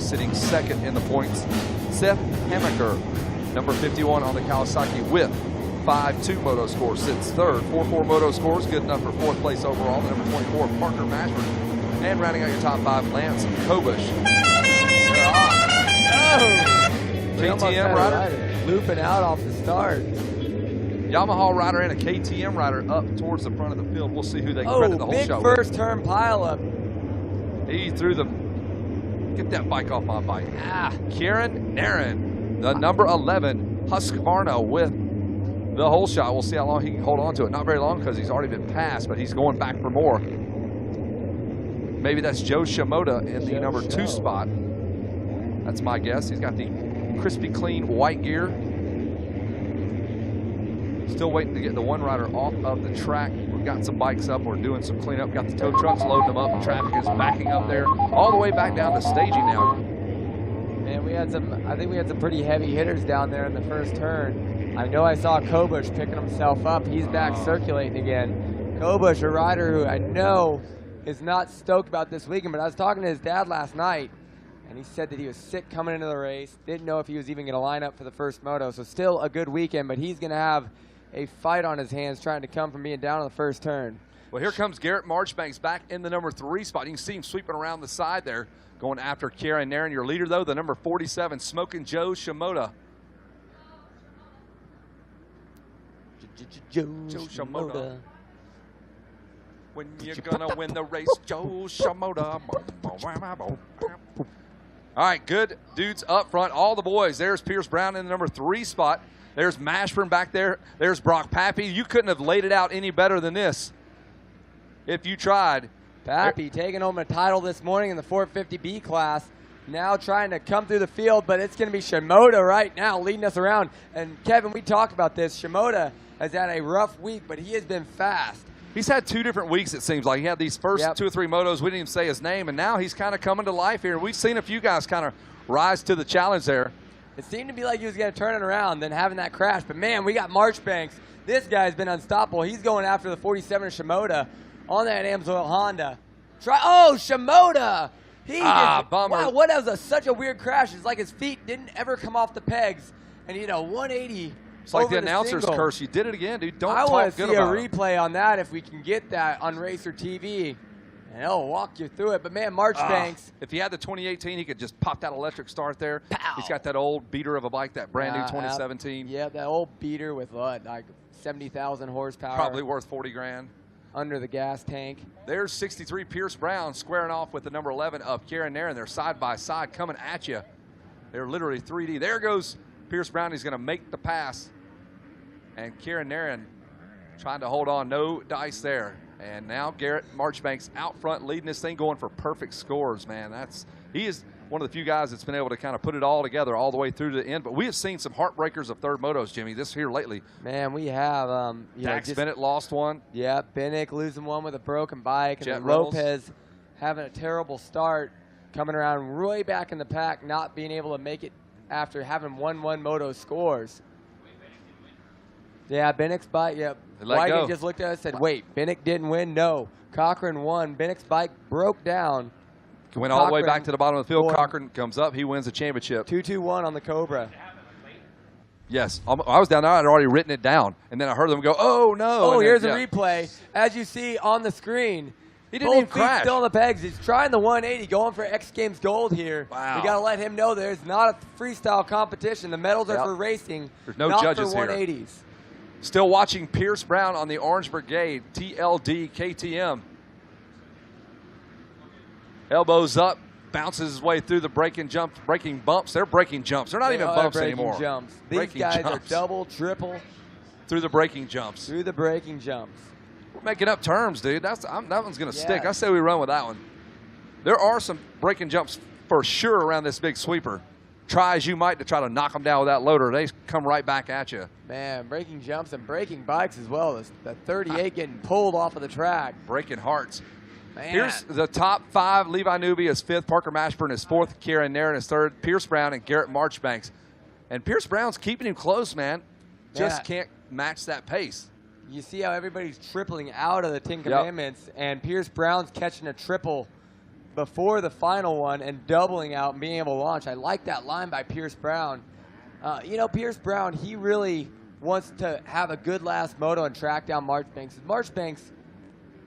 sitting second in the points. Seth Hamaker, number 51 on the Kawasaki with 5.2 moto score, sits third. 4.4 moto scores, good enough for fourth place overall. The number 24, Parker Mashburn. And rounding out your top 5, Lance Kobush. They're off. Oh! KTM rider. Looping out off the start. Yamaha rider and a KTM rider up towards the front of the field. We'll see who they credit the whole show big first turn pileup. He threw the, get that bike off my bike. Kieran Nairn, the number 11 Husqvarna with the whole shot. We'll see how long he can hold on to it. Not very long because he's already been passed, but he's going back for more. Maybe that's Joe Shimoda in the number 2 spot. That's my guess. He's got the crispy clean white gear. Still waiting to get the one rider off of the track. We've got some bikes up. We're doing some cleanup. Got the tow trucks, loading them up. Traffic is backing up there. All the way back down to staging now. Man, I think we had some pretty heavy hitters down there in the first turn. I know I saw Kobush picking himself up. He's back circulating again. Kobush, a rider who I know is not stoked about this weekend, but I was talking to his dad last night, and he said that he was sick coming into the race. Didn't know if he was even going to line up for the first moto. So still a good weekend, but he's going to have a fight on his hands trying to come from being down on the first turn. Well, here comes Garrett Marchbanks back in the number 3 spot. You can see him sweeping around the side there, going after Kieran Nairn. Your leader, though, the number 47, Smoking Joe Shimoda. Joe Shimoda. When you're gonna win the race, Joe Shimoda. All right, good dudes up front. All the boys. There's Pierce Brown in the number 3 spot. There's Mashburn back there. There's Brock Pappy. You couldn't have laid it out any better than this if you tried. Pappy taking home a title this morning in the 450B class. Now trying to come through the field, but it's going to be Shimoda right now leading us around. And Kevin, we talked about this. Shimoda has had a rough week, but he has been fast. He's had 2 different weeks, it seems like. He had these first 2 or 3 motos. We didn't even say his name, and now he's kind of coming to life here. We've seen a few guys kind of rise to the challenge there. It seemed to be like he was going to turn it around, then having that crash. But, man, we got Marchbanks. This guy's been unstoppable. He's going after the 47 Shimoda on that Amsoil Honda. Shimoda! Bummer. Wow, what was such a weird crash. It's like his feet didn't ever come off the pegs. And, 180. It's like the announcer's curse. You did it again, dude. I want to see a replay on that if we can get that on Racer TV. And he'll walk you through it. But, man, Marchbanks. If he had the 2018, he could just pop that electric start there. Pow. He's got that old beater of a bike, that brand new 2017. Yeah, that old beater with, like 70,000 horsepower. Probably worth 40 grand. Under the gas tank. There's 63 Pierce Brown squaring off with the number 11 of Kieran Nairn. They're side by side coming at you. They're literally 3D. There goes Pierce Brown. He's going to make the pass. And Kieran Nairn trying to hold on. No dice there. And now Garrett Marchbanks out front leading this thing, going for perfect scores, man. He is one of the few guys that's been able to kind of put it all together all the way through to the end. But we have seen some heartbreakers of third motos, Jimmy, this here lately. Man, we have. Dax Bennett lost one. Yeah, Bennett losing one with a broken bike. Jet and Lopez having a terrible start, coming around way back in the pack, not being able to make it after having 1-1 moto scores. Yeah, Bennick's bike, Whiting just looked at us and said, wait, Bennick didn't win? No. Cochran won. Bennick's bike broke down. Went all the way back to the bottom of the field. Cochran comes up. He wins the championship. 2-2-1 on the Cobra. Yes. I was down there. I had already written it down. And then I heard them go, oh, no. Oh, here's a replay. As you see on the screen, he didn't even crash. Still on the pegs. He's trying the 180, going for X Games gold here. Wow. We got to let him know there's not a freestyle competition. The medals are for racing, there's no not judges for 180s. Here. Still watching Pierce Brown on the Orange Brigade, TLD, KTM. Elbows up, bounces his way through the braking bumps. They're braking jumps. They're not even bumps anymore. Jumps. These guys are double, triple. Through the braking jumps. Through the braking jumps. We're making up terms, dude. That one's going to stick. I say we run with that one. There are some braking jumps for sure around this big sweeper. Try as you might to try to knock them down with that loader, they come right back at you. Man, braking jumps and braking bikes as well. The 38 getting pulled off of the track. Breaking hearts. Man. Here's the top 5. Levi Newby is 5th. Parker Mashburn is 4th. Kieran Nairn is 3rd. Pierce Brown and Garrett Marchbanks. And Pierce Brown's keeping him close, man. Just can't match that pace. You see how everybody's tripling out of the Ten Commandments, and Pierce Brown's catching a triple before the final one and doubling out and being able to launch. I like that line by Pierce Brown. You know, Pierce Brown, he really wants to have a good last moto and track down Marchbanks. Marchbanks,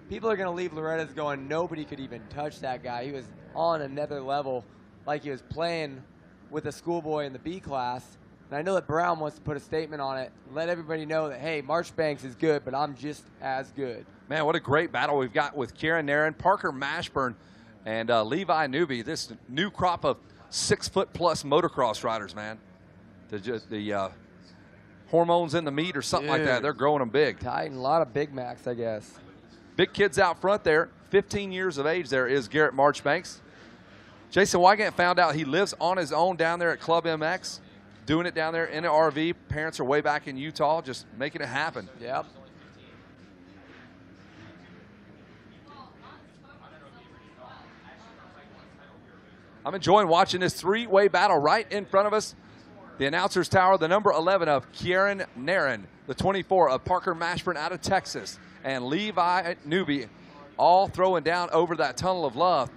people are going to leave Loretta's going, nobody could even touch that guy. He was on another level, like he was playing with a Schoolboy in the B class. And I know that Brown wants to put a statement on it, let everybody know that, hey, Marchbanks is good, but I'm just as good. Man, what a great battle we've got with Kieran Nairn, Parker Mashburn, and Levi Newby. This new crop of 6-foot-plus motocross riders, man. The hormones in the meat or something like that, they're growing them big. Titan, a lot of Big Macs, I guess. Big kids out front there, 15 years of age there is Garrett Marchbanks. Jason Wygant found out he lives on his own down there at Club MX, doing it down there in an RV. Parents are way back in Utah, just making it happen. Yep. I'm enjoying watching this three-way battle right in front of us. The announcer's tower, the number 11 of Kieran Nairn, the 24 of Parker Mashburn out of Texas, and Levi Newby, all throwing down over that tunnel of love.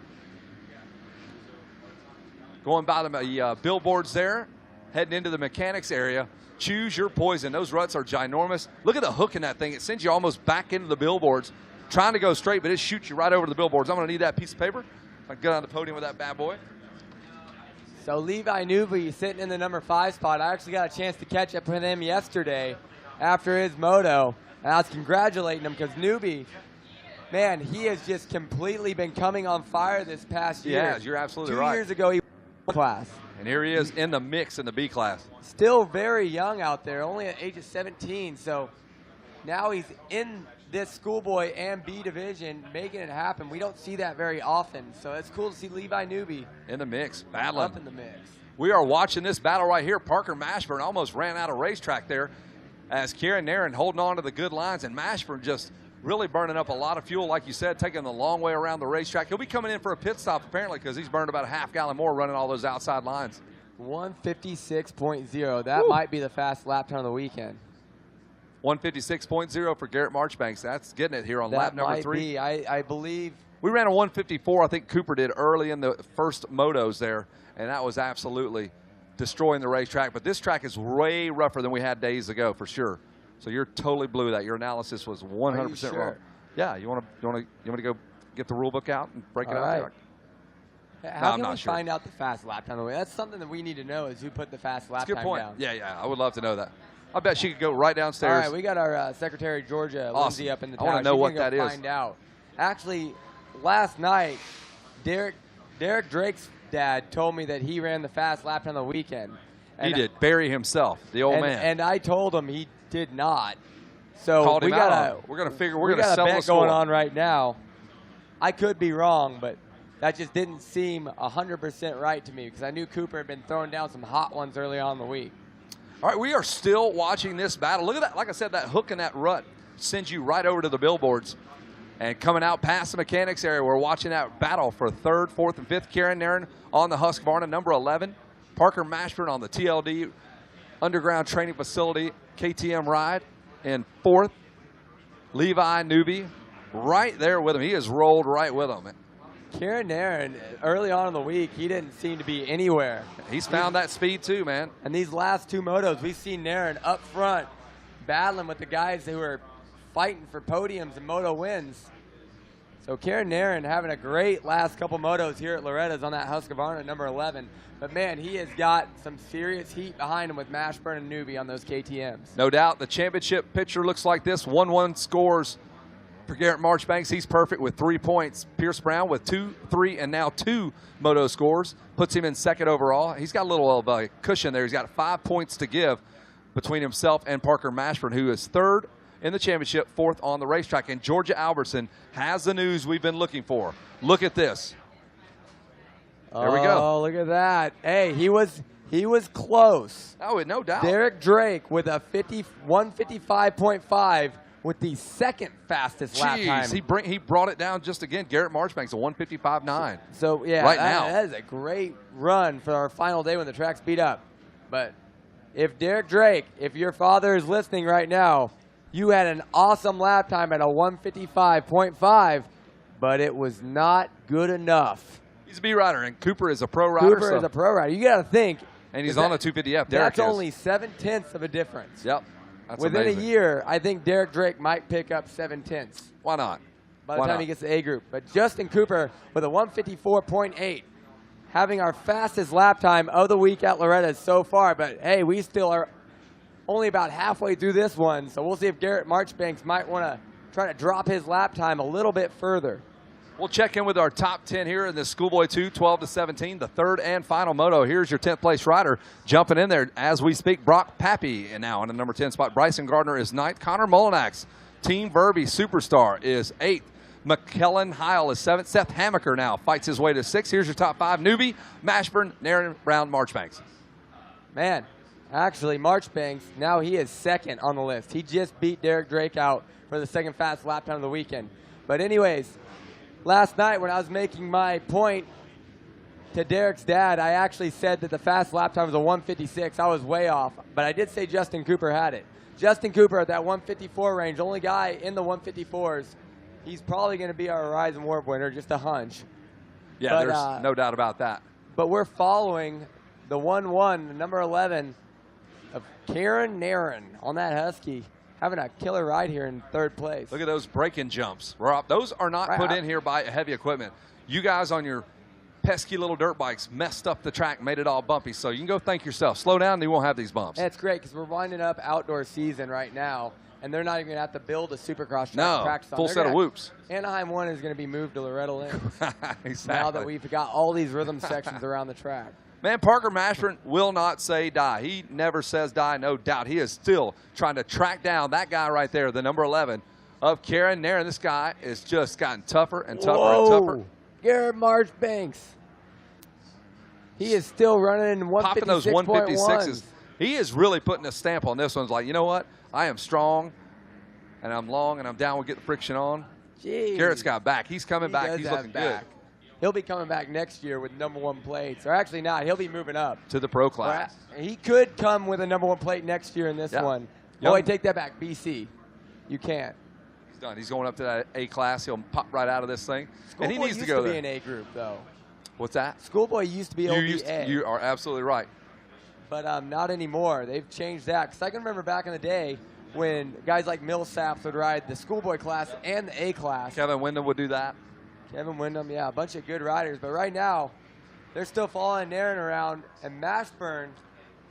Going by the billboards there, heading into the mechanics area. Choose your poison. Those ruts are ginormous. Look at the hook in that thing. It sends you almost back into the billboards. Trying to go straight, but it shoots you right over the billboards. I'm going to need that piece of paper. I get on the podium with that bad boy. So Levi Newby sitting in the number 5 spot. I actually got a chance to catch up with him yesterday after his moto. And I was congratulating him because Newby, man, he has just completely been coming on fire this past year. Yeah, you're absolutely right. 2 years ago, he won class. And here he is in the mix in the B class. Still very young out there, only at the age of 17. So now he's in this Schoolboy and B division, making it happen. We don't see that very often. So it's cool to see Levi Newby in the mix, battling. Up in the mix. We are watching this battle right here. Parker Mashburn almost ran out of racetrack there as Kieran Nairn holding on to the good lines, and Mashburn just really burning up a lot of fuel, like you said, taking the long way around the racetrack. He'll be coming in for a pit stop, apparently, because he's burned about a half gallon more running all those outside lines. 156.0. That might be the fast lap time of the weekend. 156.0 for Garrett Marchbanks. That's getting it here on lap number 3. I believe. We ran a 154, I think Cooper did early in the first motos there, and that was absolutely destroying the racetrack. But this track is way rougher than we had days ago, for sure. So you're totally blew that. Your analysis was 100% wrong. Yeah, you want to go get the rule book out and break it out? Right. How can we find out the fast lap time? That's something that we need to know, is who put the fast lap time down. That's a good point. Yeah, I would love to know that. I bet she could go right downstairs. All right, we got our Secretary Georgia, Lindsay, up in the tower. I want to know what that is. Find out. Actually, last night, Derek Drake's dad told me that he ran the fast lap on the weekend. And he did. Barry himself, the old man. And I told him he did not. So we're going to sell a bet going on right now. I could be wrong, but that just didn't seem 100% right to me because I knew Cooper had been throwing down some hot ones early on in the week. All right, we are still watching this battle. Look at that. Like I said, that hook in that rut sends you right over to the billboards. And coming out past the mechanics area, we're watching that battle for 3rd, 4th, and 5th. Kieran Nairn on the Husqvarna, number 11. Parker Mashburn on the TLD Underground Training Facility KTM ride in 4th. Levi Newby right there with him. He has rolled right with him. Kieran Nairn, early on in the week, he didn't seem to be anywhere. He's found that speed too, man. And these last 2 motos, we've seen Nairn up front battling with the guys who are fighting for podiums and moto wins. So Kieran Nairn having a great last couple motos here at Loretta's on that Husqvarna, number 11. But, man, he has got some serious heat behind him with Mashburn and Newby on those KTMs. No doubt. The championship picture looks like this. 1-1 scores for Garrett Marchbanks. He's perfect with 3 points. Pierce Brown with 2, 3, and now 2 moto scores. Puts him in 2nd overall. He's got a little of a cushion there. He's got 5 points to give between himself and Parker Mashburn, who is 3rd in the championship, 4th on the racetrack. And Georgia Albertson has the news we've been looking for. Look at this. There we go. Oh, look at that. Hey, he was close. Oh, no doubt. Derek Drake with a 155.5 with the 2nd fastest lap time. He brought it down just again. Garrett Marchbanks, a 155.9. So, yeah, right now. That is a great run for our final day when the track speed up. But if Derek Drake, if your father is listening right now, you had an awesome lap time at a 155.5, but it was not good enough. He's a B rider, and Cooper is a pro rider. Cooper is a pro rider. You got to think. And he's on a 250F. Derek That's only 7/10 of a difference. Yep. That's Within amazing. a year, I think Derek Drake might pick up 7/10. Why not? By the time he gets to A group. But Justin Cooper with a 154.8, having our fastest lap time of the week at Loretta so far. But hey, we still are only about halfway through this one, so we'll see if Garrett Marchbanks might want to try to drop his lap time a little bit further. We'll check in with our top 10 here in the Schoolboy 2, 12 to 17, the third and final moto. Here's your 10th place rider jumping in there as we speak. Brock Pappy, and now in the number 10 spot. Bryson Gardner is 9th. Connor Mullinax, Team Verby Superstar, is 8th. McKellen Heil is 7th. Seth Hamaker now fights his way to 6th. Here's your top 5. Newbie, Mashburn, Naren, Brown, Marchbanks. Man, actually, Marchbanks, now he is 2nd on the list. He just beat Derek Drake out for the second fastest lap time of the weekend. But anyways, last night when I was making my point to Derek's dad, I actually said that the fast lap time was a 156. I was way off, but I did say Justin Cooper had it. Justin Cooper at that 154 range, only guy in the 154s. He's probably going to be our Horizon Warp winner, just a hunch. Yeah, but, there's no doubt about that. But we're following the 1-1, the number 11 of Karen Naren on that Husky, having a killer ride here in 3rd place. Look at those braking jumps. Rob, those are not put in here by heavy equipment. You guys on your pesky little dirt bikes messed up the track, made it all bumpy, so you can go thank yourself. Slow down and you won't have these bumps. That's great because we're winding up outdoor season right now, and they're not even going to have to build a supercross track to practice on. Full set of whoops. Anaheim 1 is going to be moved to Loretta Lynn. Exactly. Now that we've got all these rhythm sections around the track. Man, Parker Mashburn will not say die. He never says die, no doubt. He is still trying to track down that guy right there, the number 11 of Karen Naren. This guy has just gotten tougher and tougher and tougher. Garrett Marchbanks. He is still running in 156.1. Popping those 156s. He is really putting a stamp on this one. It's like, you know what? I am strong, and I'm long, and I'm down. We'll get the friction on. Jeez. Garrett's got back. He's coming back. He's looking good. He'll be coming back next year with number 1 plates. Or actually not. He'll be moving up. To the pro class. He could come with a number 1 plate next year in this one. Oh, wait, take that back. BC. You can't. He's done. He's going up to that A class. He'll pop right out of this thing. Schoolboy and he needs to go there. Used to be an A group, though. What's that? Schoolboy used to be OBA. You are absolutely right. But not anymore. They've changed that. Because I can remember back in the day when guys like Millsaps would ride the Schoolboy class and the A class. Kevin Wyndham would do that. Kevin Wyndham, yeah, a bunch of good riders. But right now, they're still following Naren around, and Mashburn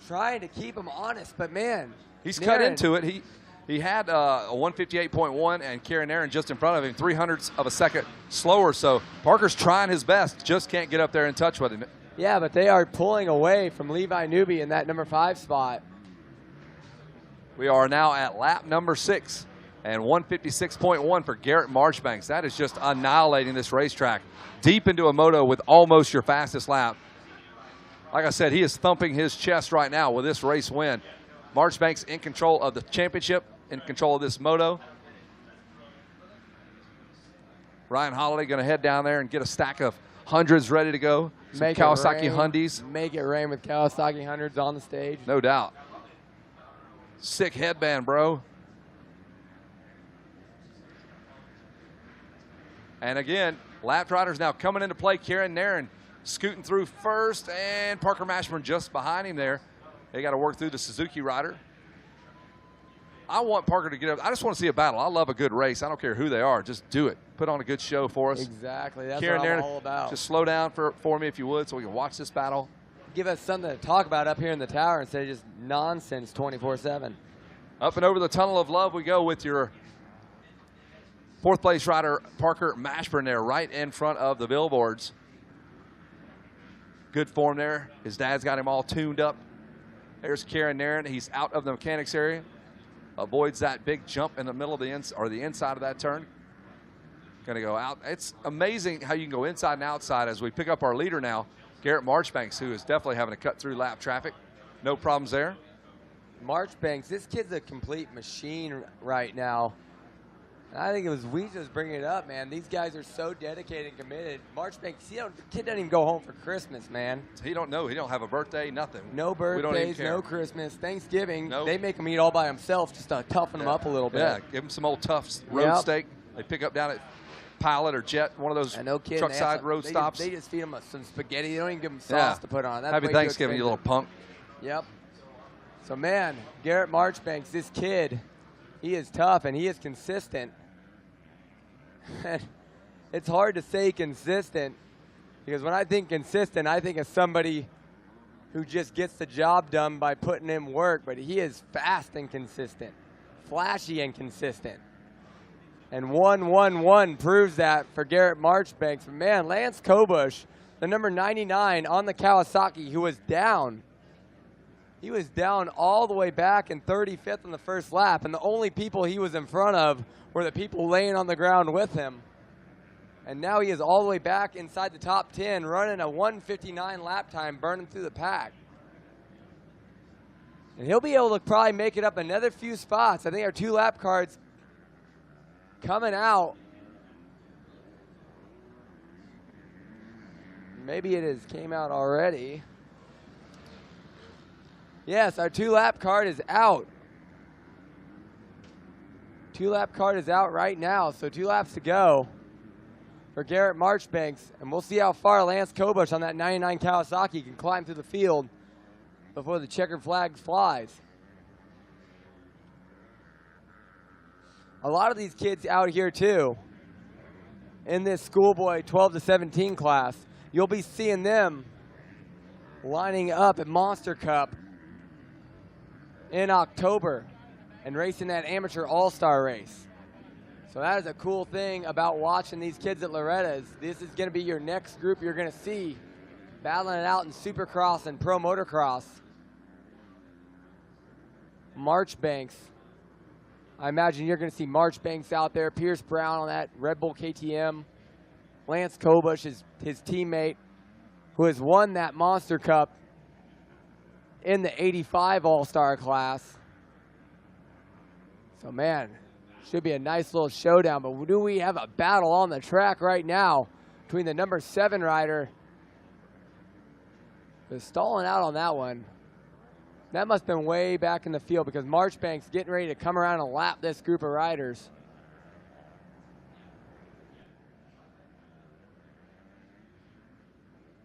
trying to keep him honest. But, man, he's cut into it. He had a 158.1, and Karen Naren just in front of him, 0.03 of a second slower. So Parker's trying his best, just can't get up there in touch with him. Yeah, but they are pulling away from Levi Newby in that number 5 spot. We are now at lap number 6. And 156.1 for Garrett Marchbanks. That is just annihilating this racetrack. Deep into a moto with almost your fastest lap. Like I said, he is thumping his chest right now with this race win. Marchbanks in control of the championship, in control of this moto. Ryan Holiday going to head down there and get a stack of hundreds ready to go. Some Kawasaki Hundies. Make it rain with Kawasaki hundreds on the stage. No doubt. Sick headband, bro. And again, lap riders now coming into play. Karen Naren scooting through first, and Parker Mashburn just behind him there. They got to work through the Suzuki rider. I want Parker to get up. I just want to see a battle. I love a good race. I don't care who they are. Just do it. Put on a good show for us. Exactly. That's Karen what I'm Naren, all about. just slow down for me if you would so we can watch this battle. Give us something to talk about up here in the tower instead of just nonsense 24/7. Up and over the tunnel of love we go with your 4th place rider, Parker Mashburn there, right in front of the billboards. Good form there. His dad's got him all tuned up. There's Karen Naren. He's out of the mechanics area. Avoids that big jump in the middle of the inside of that turn. Going to go out. It's amazing how you can go inside and outside as we pick up our leader now, Garrett Marchbanks, who is definitely having to cut through lap traffic. No problems there. Marchbanks, this kid's a complete machine right now. I think it was Weezus bringing it up, man. These guys are so dedicated and committed. Marchbanks, the kid doesn't even go home for Christmas, man. He don't know. He don't have a birthday, nothing. No birthdays, no Christmas, Thanksgiving. Nope. They make him eat all by himself just to toughen him up a little bit. Yeah, give him some old tough road steak. They pick up down at Pilot or Jet, one of those no kidding, truck side road stops. They just feed them some spaghetti. They don't even give them sauce to put on. That's Happy Thanksgiving, you little punk. Yep. So, man, Garrett Marchbanks, this kid, he is tough and he is consistent. It's hard to say consistent because when I think consistent, I think of somebody who just gets the job done by putting in work, but he is fast and consistent, flashy and consistent. And 1-1-1 proves that for Garrett Marchbanks. But man, Lance Kobush, the number 99 on the Kawasaki, who was down. He was down all the way back in 35th on the first lap, and the only people he was in front of were the people laying on the ground with him. And now he is all the way back inside the top 10, running a 1:59 lap time, burning through the pack. And he'll be able to probably make it up another few spots. I think our 2 lap cards coming out. Maybe it came out already. Yes, our 2 lap card is out. 2 lap card is out right now, so 2 laps to go for Garrett Marchbanks, and we'll see how far Lance Kobush on that 99 Kawasaki can climb through the field before the checkered flag flies. A lot of these kids out here too, in this Schoolboy 12 to 17 class, you'll be seeing them lining up at Monster Cup in October and racing that amateur all-star race. So that is a cool thing about watching these kids at Loretta. This is going to be your next group you're going to see battling it out in Supercross and Pro Motocross. Marchbanks. I imagine you're going to see Marchbanks out there, Pierce Brown on that Red Bull KTM, Lance Kobush, his teammate, who has won that Monster Cup in the 85 All-Star class. So, man, should be a nice little showdown. But do we have a battle on the track right now between the number 7 rider, who's stalling out on that one. That must have been way back in the field because Marchbanks getting ready to come around and lap this group of riders.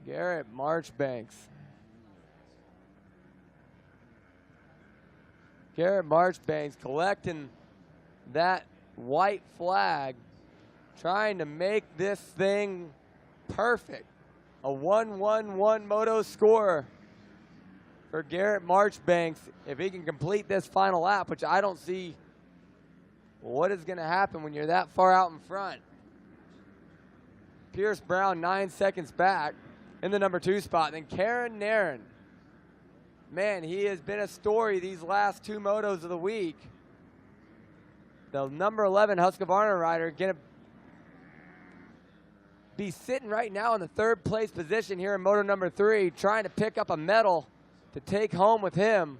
Garrett Marchbanks. Garrett Marchbanks collecting that white flag, trying to make this thing perfect. A 1-1-1 Moto score for Garrett Marchbanks if he can complete this final lap, which I don't see what is going to happen when you're that far out in front. Pierce Brown 9 seconds back in the number 2 spot. Then Karen Nairn. Man, he has been a story these last 2 motos of the week. The number 11 Husqvarna rider going to be sitting right now in the 3rd place position here in moto number 3, trying to pick up a medal to take home with him.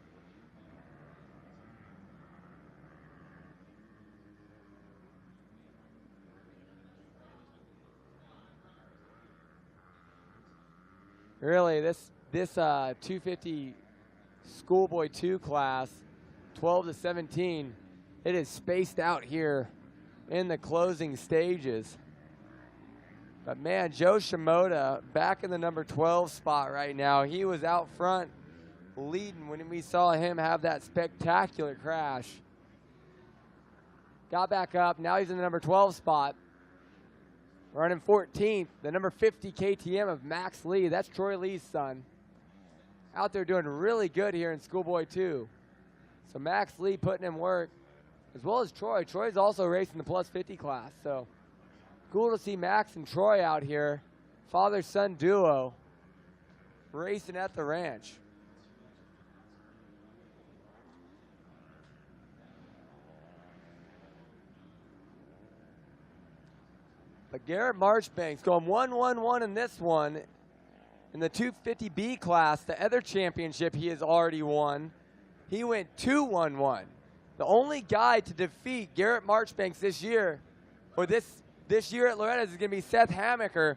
Really, this 250 Schoolboy 2 class, 12 to 17, it is spaced out here in the closing stages. But man, Joe Shimoda back in the number 12 spot right now. He was out front leading when we saw him have that spectacular crash. Got back up, now he's in the number 12 spot. Running 14th, the number 50 KTM of Max Lee. That's Troy Lee's son. Out there doing really good here in Schoolboy 2. So Max Lee putting in work, as well as Troy. Troy's also racing the plus 50 class. So cool to see Max and Troy out here, father-son duo, racing at the ranch. But Garrett Marchbanks going 1-1-1 in this one. In the 250B class, the other championship he has already won, he went 2-1-1. The only guy to defeat Garrett Marchbanks this year, or this year at Loretta, is going to be Seth Hammaker,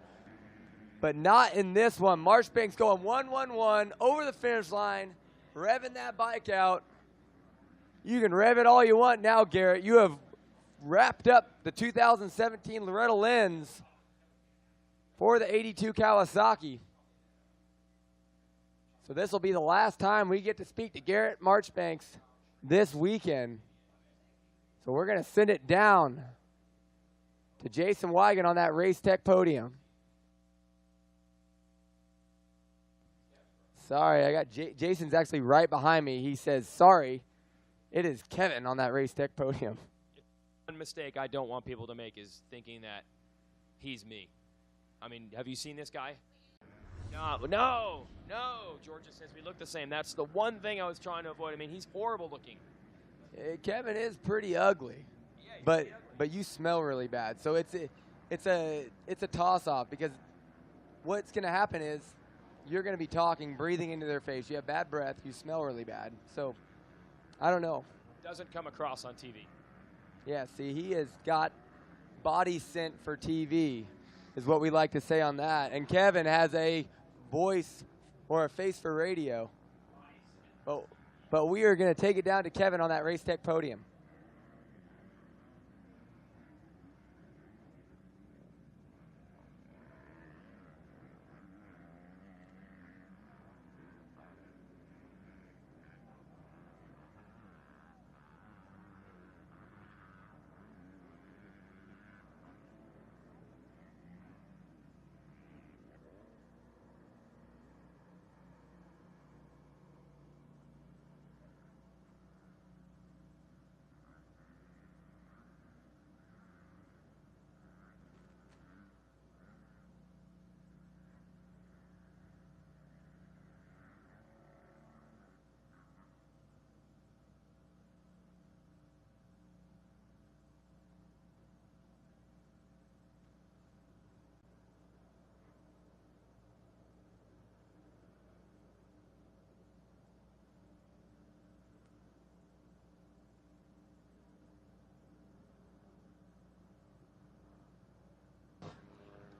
but not in this one. Marchbanks going 1-1-1 over the finish line, revving that bike out. You can rev it all you want now, Garrett. You have wrapped up the 2017 Loretta Lynn's for the 82 Kawasaki. So this will be the last time we get to speak to Garrett Marchbanks this weekend. So we're going to send it down to Jason Wigan on that Race Tech podium. Sorry, I got Jason's actually right behind me. He says, sorry, it is Kevin on that Race Tech podium. One mistake I don't want people to make is thinking that he's me. I mean, have you seen this guy? No. Georgia says we look the same. That's the one thing I was trying to avoid. I mean, he's horrible looking. Kevin is pretty ugly, but you smell really bad. So it's a toss-off, because what's going to happen is you're going to be talking, breathing into their face. You have bad breath. You smell really bad. So I don't know. Doesn't come across on TV. Yeah, see, he has got body scent for TV, is what we like to say on that. And Kevin has a voice or a face for radio. But we are going to take it down to Kevin on that Race Tech podium.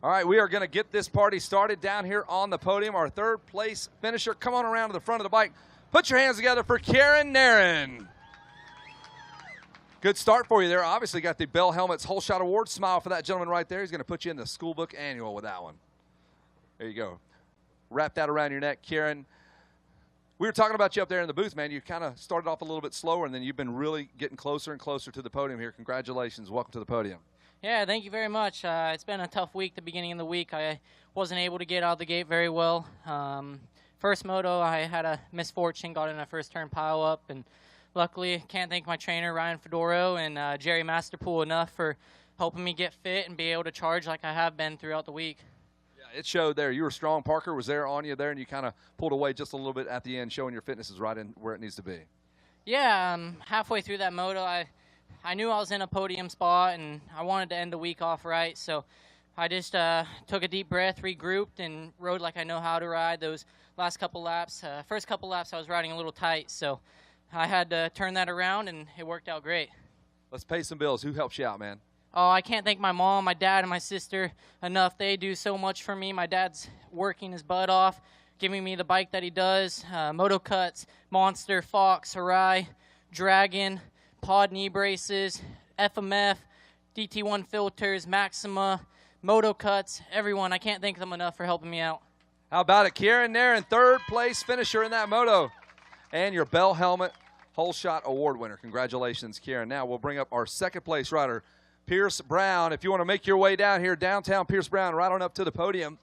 All right, we are going to get this party started down here on the podium. Our third place finisher, come on around to the front of the bike. Put your hands together for Karen Nairn. Good start for you there. Obviously got the Bell Helmets Whole Shot Award. Smile for that gentleman right there. He's going to put you in the school book annual with that one. There you go. Wrap that around your neck, Karen. We were talking about you up there in the booth, man. You kind of started off a little bit slower, and then you've been really getting closer and closer to the podium here. Congratulations. Welcome to the podium. Yeah, thank you very much. It's been a tough week, the beginning of the week. I wasn't able to get out of the gate very well. First moto, I had a misfortune, got in a first turn pile up, and luckily can't thank my trainer, Ryan Fedoro, and Jerry Masterpool enough for helping me get fit and be able to charge like I have been throughout the week. Yeah, it showed there. You were strong. Parker was there on you there, and you kind of pulled away just a little bit at the end, showing your fitness is right in where it needs to be. Yeah, halfway through that moto, I knew I was in a podium spot, and I wanted to end the week off right, so I just took a deep breath, regrouped, and rode like I know how to ride those last couple laps. First couple laps I was riding a little tight, so I had to turn that around, and it worked out great. Let's pay some bills. Who helps you out, man? Oh, I can't thank my mom, my dad, and my sister enough. They do so much for me. My dad's working his butt off, giving me the bike that he does. Moto Cuts, Monster, Fox, Harai, Dragon, Pod knee braces, FMF, DT1 filters, Maxima, Moto Cuts, everyone. I can't thank them enough for helping me out. How about it? Karen Nairn, third place finisher in that moto. And your Bell Helmet Whole Shot Award winner. Congratulations, Karen. Now we'll bring up our second place rider, Pierce Brown. If you want to make your way down here, downtown Pierce Brown, right on up to the podium.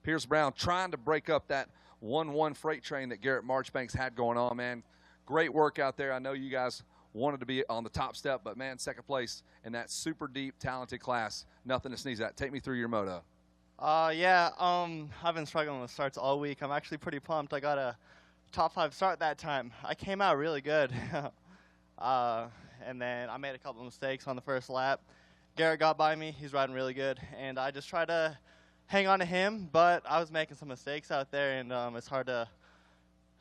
Pierce Brown trying to break up that 1-1 freight train that Garrett Marchbanks had going on, man. Great work out there. I know you guys wanted to be on the top step, but, man, second place in that super deep, talented class. Nothing to sneeze at. Take me through your moto. I've been struggling with starts all week. I'm actually pretty pumped. I got a top 5 start that time. I came out really good. And then I made a couple of mistakes on the first lap. Garrett got by me. He's riding really good. And I just tried to hang on to him, but I was making some mistakes out there, and it's hard to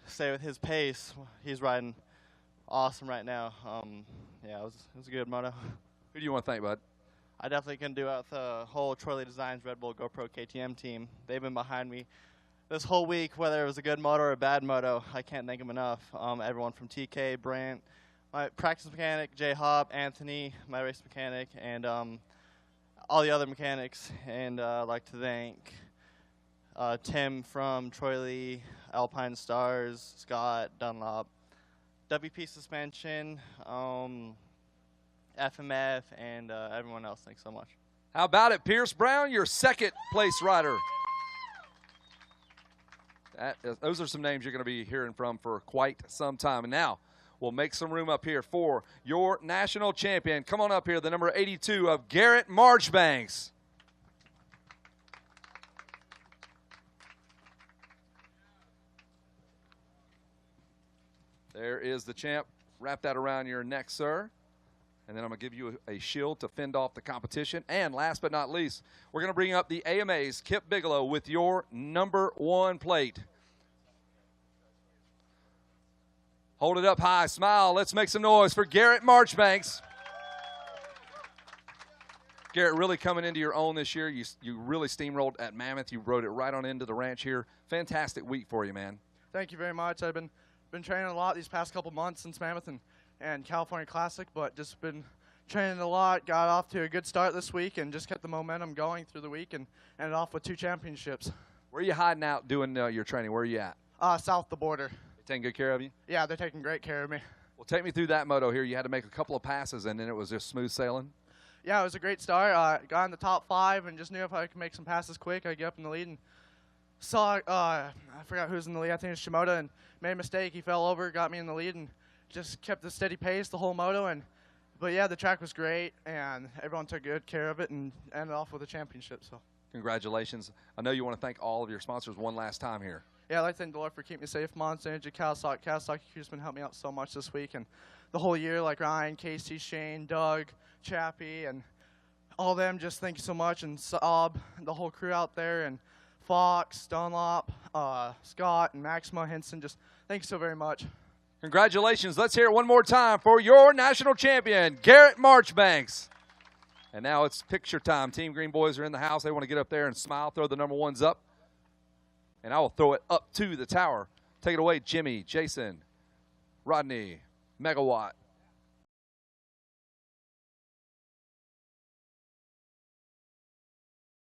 stay with his pace. He's riding awesome right now. It was a good moto. Who do you want to thank, bud? I definitely can do it with the whole Troy Lee Designs Red Bull GoPro KTM team. They've been behind me this whole week, whether it was a good moto or a bad moto, I can't thank them enough. Everyone from TK, Brant, my practice mechanic, Jay Hop, Anthony, my race mechanic, and all the other mechanics. And I'd like to thank Tim from Troy Lee, Alpine Stars, Scott, Dunlop, WP Suspension, FMF, and everyone else. Thanks so much. How about it, Pierce Brown, your second place rider? Those are some names you're going to be hearing from for quite some time. And now we'll make some room up here for your national champion. Come on up here, the number 82 of Garrett Marchbanks. There is the champ. Wrap that around your neck, sir. And then I'm going to give you a shield to fend off the competition. And last but not least, we're going to bring up the AMA's Kip Bigelow with your number 1 plate. Hold it up high. Smile. Let's make some noise for Garrett Marchbanks. Garrett, really coming into your own this year. You really steamrolled at Mammoth. You rode it right on into the ranch here. Fantastic week for you, man. Thank you very much. I've been training a lot these past couple months since Mammoth and California Classic, but just been training a lot. Got off to a good start this week and just kept the momentum going through the week and ended off with 2 championships. Where are you hiding out doing your training? Where are you at? South the border. They taking good care of you? Yeah, they're taking great care of me. Well, take me through that moto here. You had to make a couple of passes, and then it was just smooth sailing? Yeah, it was a great start. Got in the top 5 and just knew if I could make some passes quick, I'd get up in the lead. And saw, I forgot who was in the lead. I think it was Shimoda, and made a mistake. He fell over, got me in the lead, and just kept the steady pace the whole moto. But yeah, the track was great, and everyone took good care of it, and ended off with a championship. So congratulations. I know you want to thank all of your sponsors one last time here. Yeah, I'd like to thank the Lord for keeping me safe. Monster Energy, Kawasaki Crew's been helping me out so much this week, and the whole year, like Ryan, Casey, Shane, Doug, Chappie, and all of them. Just thank you so much, and Saab, the whole crew out there, and Fox, Dunlop, Scott, and Maximo Henson. Just thank you so very much. Congratulations. Let's hear it one more time for your national champion, Garrett Marchbanks. And now it's picture time. Team Green Boys are in the house. They want to get up there and smile, throw the number 1s up. And I will throw it up to the tower. Take it away, Jimmy, Jason, Rodney, Megawatt.